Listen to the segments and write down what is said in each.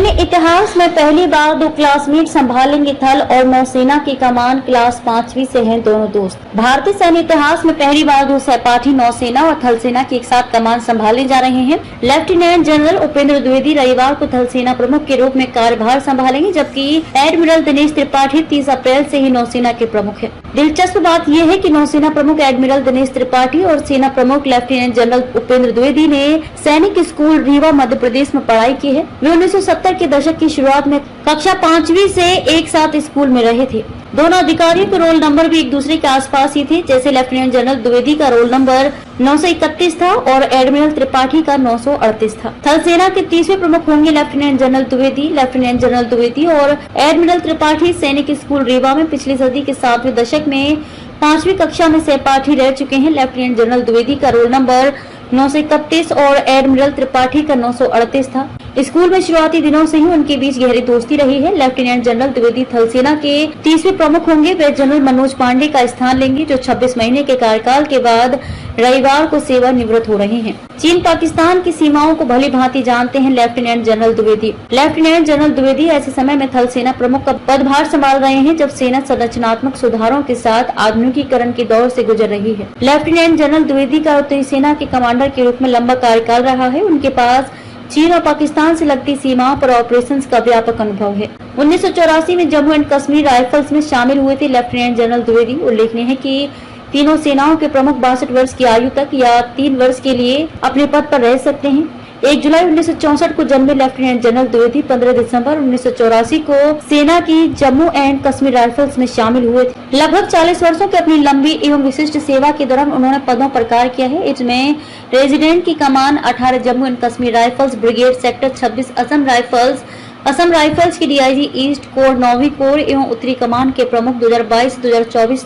सैन्य इतिहास में पहली बार दो क्लासमेट संभालेंगे थल और नौसेना की कमान। क्लास 5वीं से हैं दोनों दोस्त। भारतीय सैन्य इतिहास में पहली बार दो सहपाठी नौसेना और थल सेना की एक साथ कमान संभाले जा रहे हैं। लेफ्टिनेंट जनरल उपेंद्र द्विवेदी रविवार को थल सेना प्रमुख के रूप में कार्यभार संभालेंगे, जबकि एडमिरल दिनेश त्रिपाठी 30 अप्रैल से ही नौसेना के प्रमुख है। दिलचस्प बात यह है कि नौसेना प्रमुख एडमिरल दिनेश त्रिपाठी और सेना प्रमुख लेफ्टिनेंट जनरल उपेंद्र द्विवेदी ने सैनिक स्कूल रीवा मध्य प्रदेश में पढ़ाई की है। वे 1970 के दशक की शुरुआत में कक्षा 5वीं से एक साथ स्कूल में रहे थे। दोनों अधिकारियों के रोल नंबर भी एक दूसरे के आसपास ही थे। जैसे लेफ्टिनेंट जनरल द्विवेदी का रोल नंबर 931 था और एडमिरल त्रिपाठी का 938 था। थल सेना के 30वें प्रमुख होंगे lieutenant general Dwivedi. Lieutenant general Dwivedi और एडमिरल त्रिपाठी सैनिक स्कूल रीवा में पिछली सदी के 7वें दशक में 5वीं कक्षा में सहपाठी रह चुके हैं। लेफ्टिनेंट जनरल द्विवेदी का रोल नंबर 931 और एडमिरल त्रिपाठी का 938 था। स्कूल में शुरुआती दिनों से ही उनके बीच गहरी दोस्ती रही है। लेफ्टिनेंट जनरल द्विवेदी थल सेना के 30वें प्रमुख होंगे। वे जनरल मनोज पांडे का स्थान लेंगे, जो 26 महीने के कार्यकाल के बाद रविवार को सेवानिवृत्त हो रहे हैं। चीन पाकिस्तान की सीमाओं को भली भांति जानते हैं lieutenant general Dwivedi. Lieutenant general Dwivedi ऐसे समय में थल सेना प्रमुख का पदभार संभाल रहे हैं जब सेना संरचनात्मक सुधारों के साथ आधुनिकीकरण के दौर से गुजर रही है। लेफ्टिनेंट जनरल द्विवेदी का उत्तरी सेना के कमांडर के रूप में लंबा कार्यकाल रहा है। उनके पास चीन और पाकिस्तान से लगती सीमाओं पर ऑपरेशंस का व्यापक अनुभव है। 1984 में जम्मू एंड कश्मीर राइफल्स में शामिल हुए थे लेफ्टिनेंट जनरल द्विवेदी। उल्लेखनीय है कि तीनों सेनाओं के प्रमुख 62 वर्ष की आयु तक या 3 वर्ष के लिए अपने पद पर रह सकते हैं। 1 जुलाई 1964 को जन्मे लेफ्टिनेंट जनरल द्विवेदी 15 दिसंबर 1984 को सेना की जम्मू एंड कश्मीर राइफल्स में शामिल हुए थे। लगभग 40 वर्षों की अपनी लंबी एवं विशिष्ट सेवा के दौरान उन्होंने पदों पर कार्य किया है। इसमें रेजिडेंट की कमान 18 Jammu and Kashmir rifles brigade, sector 26 Assam rifles की डीआईजी ईस्ट कोर, 9वीं कोर एवं उत्तरी कमान के प्रमुख 2022-2024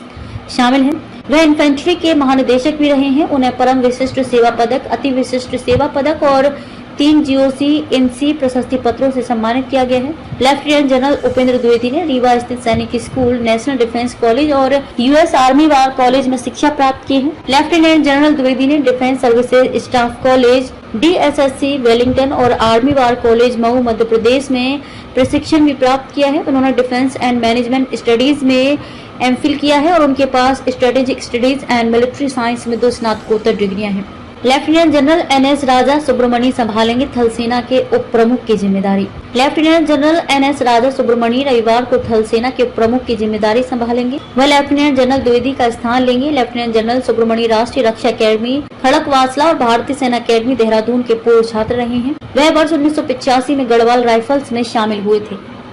शामिल हैं। वह इन्फेंट्री के महानिदेशक भी रहे हैं। उन्हें परम विशिष्ट सेवा पदक, अति विशिष्ट सेवा पदक और 3 GOC INC प्रशस्ति पत्रों से सम्मानित किया गया है। लेफ्टिनेंट जनरल उपेंद्र द्विवेदी ने रीवा स्थित सैनिक स्कूल, नेशनल डिफेंस कॉलेज और US आर्मी वार कॉलेज में शिक्षा प्राप्त की है। लेफ्टिनेंट जनरल द्विवेदी ने defence services staff college, DSSC Wellington और army war college Mhow Madhya Pradesh में प्रशिक्षण भी प्राप्त किया है। उन्होंने डिफेंस एंड मैनेजमेंट स्टडीज में MPhil किया है और उनके पास strategic studies and military science में 2 स्नातकोत्तर डिग्रियां हैं। Lieutenant general NS Raja Subramani संभालेंगे थल सेना के उप प्रमुख की जिम्मेदारी। Lieutenant general NS Raja Subramani रविवार को थल सेना के प्रमुख की जिम्मेदारी संभालेंगे। वह लेफ्टिनेंट जनरल द्विवेदी का स्थान लेंगे। लेफ्टिनेंट जनरल सुब्रमणी राष्ट्रीय रक्षा अकेडमी खड़कवासला और भारतीय सेना अकेडमी देहरादून के पूर्व छात्र रहे हैं। वह वर्ष 1985 में गढ़वाल राइफल्स में शामिल हुए थे।